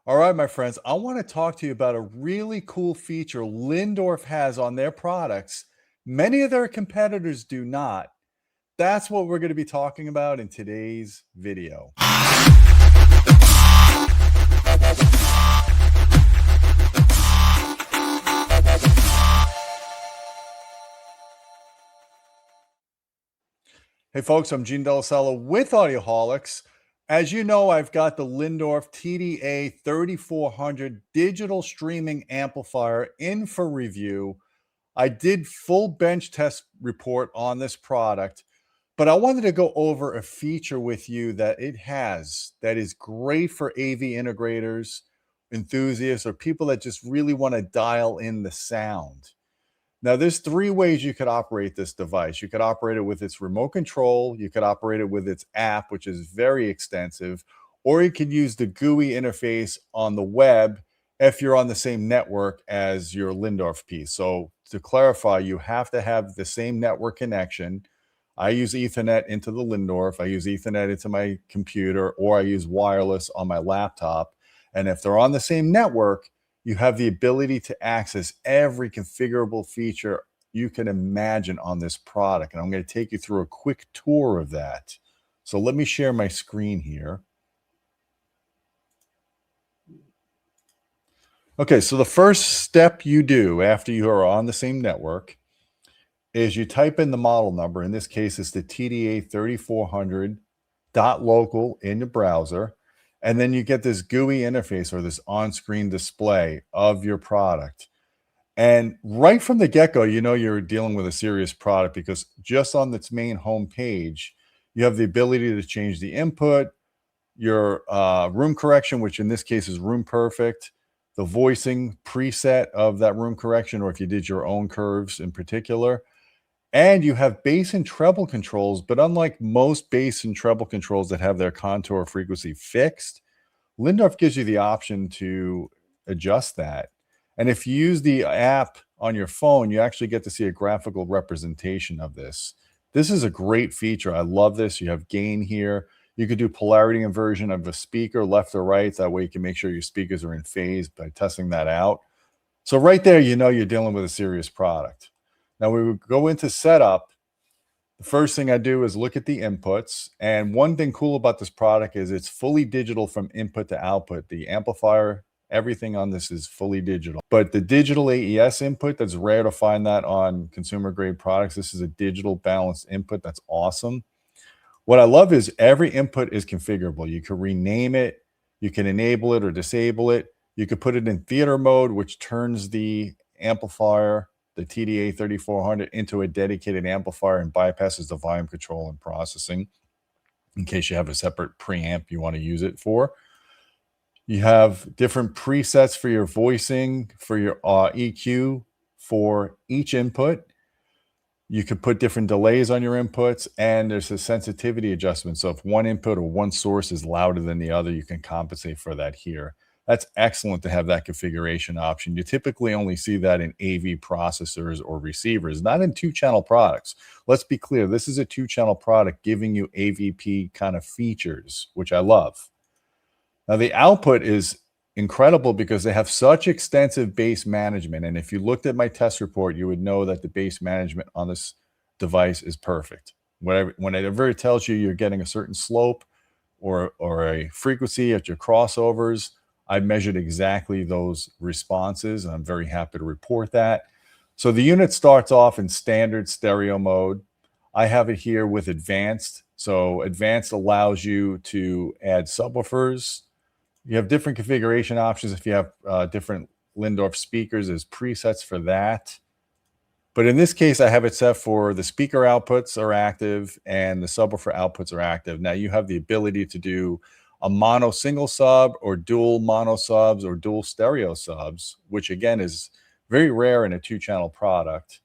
All right, my friends, I want to talk to you about a really cool feature Lyngdorf has on their products. Many of their competitors do not. That's what we're going to be talking about in today's video. Hey folks, I'm Gene Delasella with Audioholics. As you know, I've got the Lyngdorf TDAI-3400 digital streaming amplifier in for review. I did full bench test report on this product, but I wanted to go over a feature with you that it has that is great for AV integrators, enthusiasts, or people that just really want to dial in the sound. Now, there's three ways you could operate this device. You could operate it with its remote control, you could operate it with its app, which is very extensive, or you could use the GUI interface on the web if you're on the same network as your Lyngdorf piece. So to clarify, you have to have the same network connection. I use Ethernet into the Lyngdorf, I use Ethernet into my computer, or I use wireless on my laptop. And if they're on the same network, you have the ability to access every configurable feature you can imagine on this product. And I'm going to take you through a quick tour of that. So let me share my screen here. Okay, so the first step you do after you are on the same network is you type in the model number. In this case, it's the TDAI-3400.local in the browser. And then you get this GUI interface or this on-screen display of your product. And right from the get-go, you know you're dealing with a serious product because just on its main home page, you have the ability to change the input, your room correction, which in this case is RoomPerfect, the voicing preset of that room correction, or if you did your own curves in particular. And you have bass and treble controls, but unlike most bass and treble controls that have their contour frequency fixed, Lyngdorf gives you the option to adjust that. And if you use the app on your phone, you actually get to see a graphical representation of this. This is a great feature. I love this. You have gain here. You could do polarity inversion of a speaker left or right. That way you can make sure your speakers are in phase by testing that out. So right there, you know you're dealing with a serious product. Now we would go into setup. The first thing I do is look at the inputs. And one thing cool about this product is it's fully digital from input to output. The amplifier, everything on this is fully digital. But the digital AES input, that's rare to find that on consumer grade products. This is a digital balanced input. That's awesome. What I love is every input is configurable. You can rename it. You can enable it or disable it. You could put it in theater mode, which turns the amplifier, the TDAI-3400, into a dedicated amplifier and bypasses the volume control and processing in case you have a separate preamp you want to use it for. You have different presets for your voicing, for your EQ for each input. You could put different delays on your inputs, and there's a sensitivity adjustment. So if one input or one source is louder than the other, you can compensate for that here. That's excellent to have that configuration option. You typically only see that in AV processors or receivers, not in two-channel products. Let's be clear, this is a two-channel product giving you AVP kind of features, which I love. Now the output is incredible because they have such extensive bass management. And if you looked at my test report, you would know that the bass management on this device is perfect. Whenever it tells you you're getting a certain slope or a frequency at your crossovers, I measured exactly those responses, and I'm very happy to report that. So the unit starts off in standard stereo mode. I have it here with advanced. So advanced allows you to add subwoofers. You have different configuration options. If you have different Lyngdorf speakers, there's presets for that. But in this case, I have it set for the speaker outputs are active and the subwoofer outputs are active. Now you have the ability to do a mono single sub or dual mono subs or dual stereo subs, which again is very rare in a two-channel product.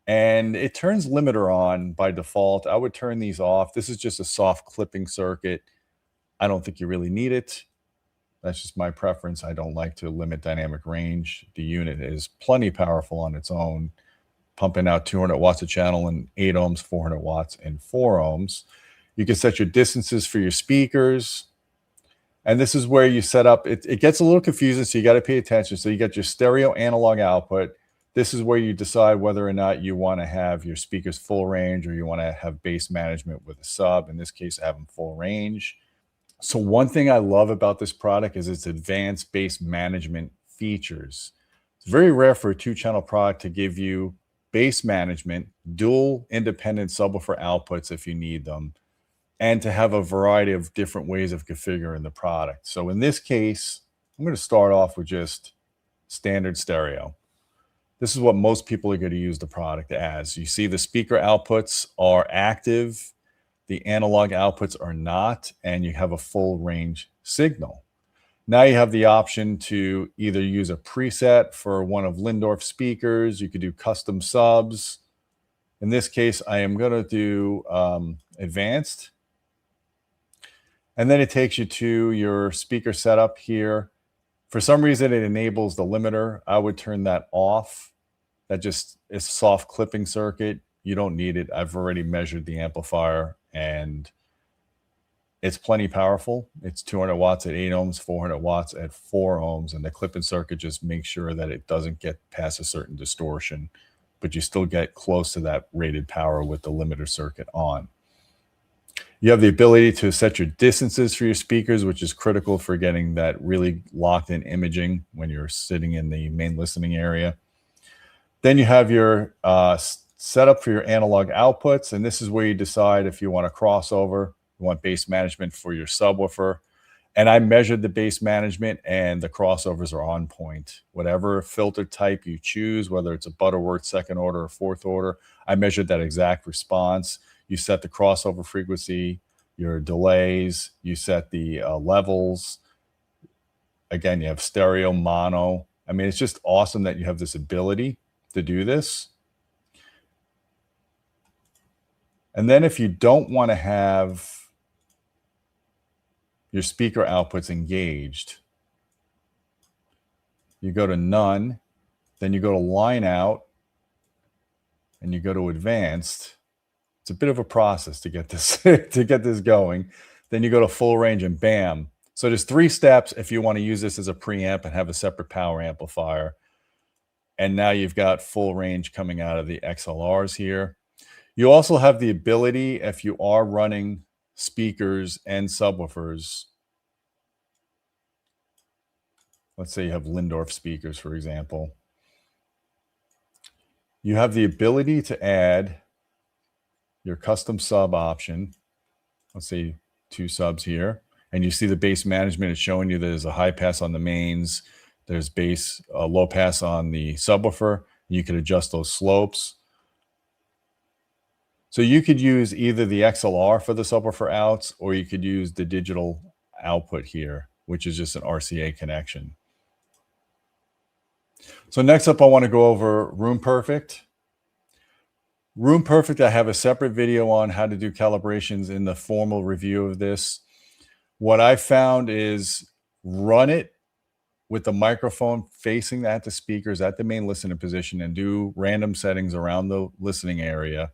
And it turns limiter on by default. I would turn these off. This is just a soft clipping circuit. I don't think you really need it. That's just my preference. I don't like to limit dynamic range. The unit is plenty powerful on its own, pumping out 200 watts a channel and 8 ohms, 400 watts and 4 ohms. You can set your distances for your speakers. And this is where you set up, it gets a little confusing, so you got to pay attention. So you got your stereo analog output. This is where you decide whether or not you want to have your speakers full range or you want to have bass management with a sub. In this case, I have them full range. So one thing I love about this product is its advanced bass management features. It's very rare for a 2-channel product to give you bass management, dual independent subwoofer outputs if you need them, and to have a variety of different ways of configuring the product. So in this case, I'm going to start off with just standard stereo. This is what most people are going to use the product as. You see the speaker outputs are active, the analog outputs are not, and you have a full range signal. Now you have the option to either use a preset for one of Lyngdorf speakers. You could do custom subs. In this case, I am going to do advanced. And then it takes you to your speaker setup here. For some reason, it enables the limiter. I would turn that off. That just is a soft clipping circuit. You don't need it. I've already measured the amplifier and it's plenty powerful. It's 200 watts at 8 ohms, 400 watts at 4 ohms. And the clipping circuit just makes sure that it doesn't get past a certain distortion, but you still get close to that rated power with the limiter circuit on. You have the ability to set your distances for your speakers, which is critical for getting that really locked in imaging when you're sitting in the main listening area. Then you have your setup for your analog outputs. And this is where you decide if you want a crossover, you want bass management for your subwoofer. And I measured the bass management and the crossovers are on point. Whatever filter type you choose, whether it's a Butterworth second order or fourth order, I measured that exact response. You set the crossover frequency, your delays, you set the levels. Again, you have stereo, mono. I mean, it's just awesome that you have this ability to do this. And then if you don't want to have your speaker outputs engaged, you go to none, then you go to line out, and you go to advanced. It's a bit of a process to get this to get this going. Then you go to full range and bam. So there's 3 steps if you want to use this as a preamp and have a separate power amplifier. And now you've got full range coming out of the XLRs here. You also have the ability, if you are running speakers and subwoofers, let's say you have Lyngdorf speakers, for example, you have the ability to add your custom sub option. Let's say 2 subs here, and you see the bass management is showing you there's a high pass on the mains, there's bass, low pass on the subwoofer. You can adjust those slopes. So you could use either the XLR for the subwoofer outs, or you could use the digital output here, which is just an RCA connection. So next up, I want to go over RoomPerfect. RoomPerfect, I have a separate video on how to do calibrations in the formal review of this. What I found is run it with the microphone facing at the speakers at the main listening position and do random settings around the listening area.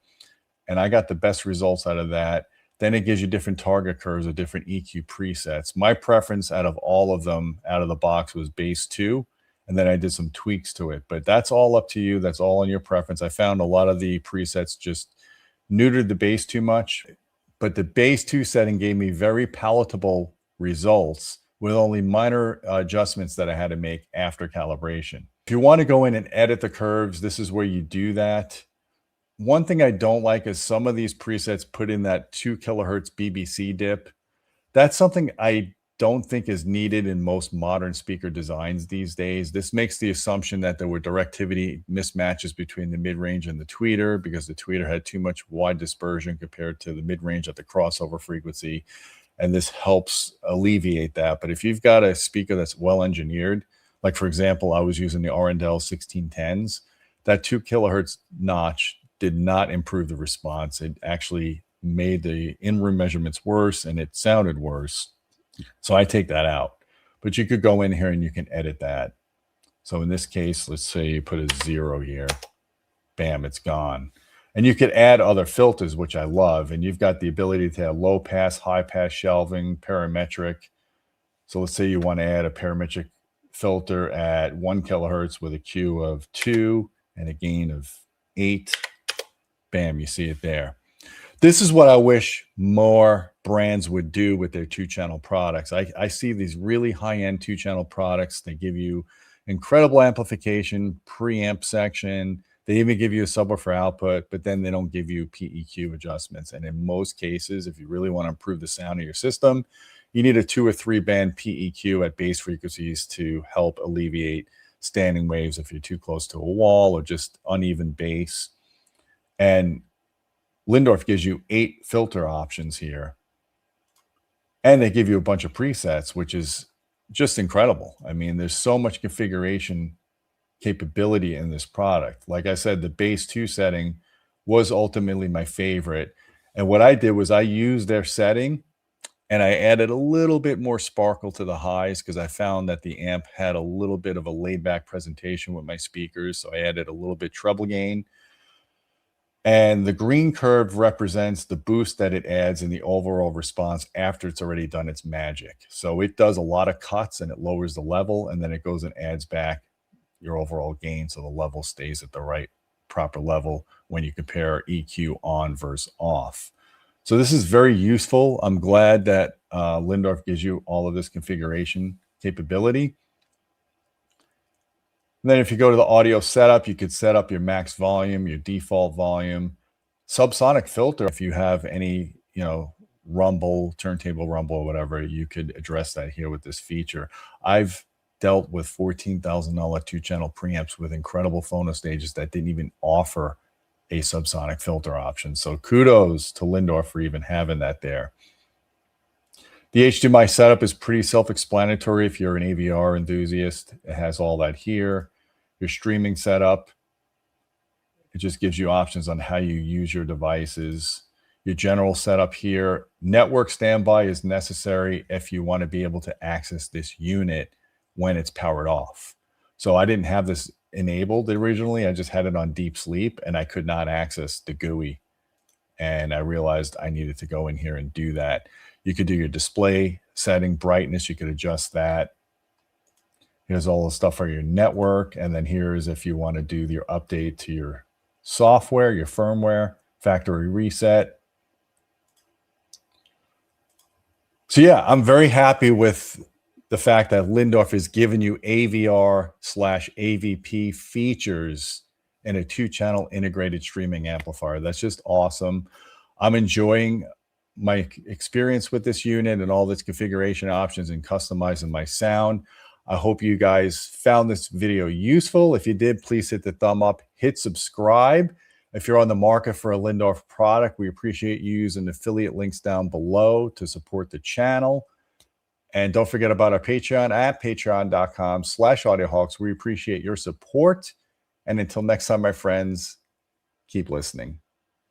And I got the best results out of that. Then it gives you different target curves or different EQ presets. My preference out of all of them out of the box was bass 2. And then I did some tweaks to it, but that's all up to you. That's all on your preference. I found a lot of the presets just neutered the bass too much, but the bass 2 setting gave me very palatable results with only minor adjustments that I had to make after calibration. If you want to go in and edit the curves, this is where you do that. One thing I don't like is some of these presets put in that 2 kilohertz BBC dip. That's something I don't think is needed in most modern speaker designs these days. This makes the assumption that there were directivity mismatches between the mid-range and the tweeter because the tweeter had too much wide dispersion compared to the mid-range at the crossover frequency. And this helps alleviate that. But if you've got a speaker that's well engineered, like for example, I was using the Arendelle 1610s, that 2 kilohertz notch did not improve the response. It actually made the in-room measurements worse and it sounded worse. So I take that out, but you could go in here and you can edit that. So in this case, let's say you put a 0 here, bam, it's gone. And you could add other filters, which I love. And you've got the ability to have low pass, high pass shelving, parametric. So let's say you want to add a parametric filter at 1 kilohertz with a Q of 2 and a gain of 8. Bam, you see it there. This is what I wish more brands would do with their 2-channel products. I see these really high-end 2-channel products. They give you incredible amplification, preamp section. They even give you a subwoofer output, but then they don't give you PEQ adjustments. And in most cases, if you really want to improve the sound of your system, you need a 2 or 3 band PEQ at bass frequencies to help alleviate standing waves if you're too close to a wall or just uneven bass. And Lyngdorf gives you 8 filter options here. And they give you a bunch of presets, which is just incredible. I mean, there's so much configuration capability in this product. Like I said, the bass 2 setting was ultimately my favorite. And what I did was I used their setting and I added a little bit more sparkle to the highs because I found that the amp had a little bit of a laid back presentation with my speakers. So I added a little bit treble gain. And the green curve represents the boost that it adds in the overall response after it's already done its magic. So it does a lot of cuts and it lowers the level, and then it goes and adds back your overall gain so the level stays at the right proper level when you compare EQ on versus off. So this is very useful. I'm glad that Lyngdorf gives you all of this configuration capability. And then if you go to the audio setup, you could set up your max volume, your default volume, subsonic filter. If you have any, rumble, turntable rumble or whatever, you could address that here with this feature. I've dealt with $14,000 2-channel preamps with incredible phono stages that didn't even offer a subsonic filter option. So kudos to Lyngdorf for even having that there. The HDMI setup is pretty self-explanatory if you're an AVR enthusiast. It has all that here. Your streaming setup, it just gives you options on how you use your devices. Your general setup here, network standby is necessary if you want to be able to access this unit when it's powered off. So I didn't have this enabled originally. I just had it on deep sleep and I could not access the GUI. And I realized I needed to go in here and do that. You could do your display setting, brightness, you could adjust that. Here's all the stuff for your network. And then here's if you want to do your update to your software, your firmware, factory reset. So yeah, I'm very happy with the fact that Lyngdorf is giving you AVR/AVP features in a 2-channel integrated streaming amplifier. That's just awesome. I'm enjoying my experience with this unit and all its configuration options and customizing my sound. I hope you guys found this video useful. If you did, please hit the thumb up, hit subscribe. If you're on the market for a Lyngdorf product, we appreciate you using affiliate links down below to support the channel. And don't forget about our Patreon at patreon.com/audioholics. We appreciate your support. And until next time, my friends, keep listening.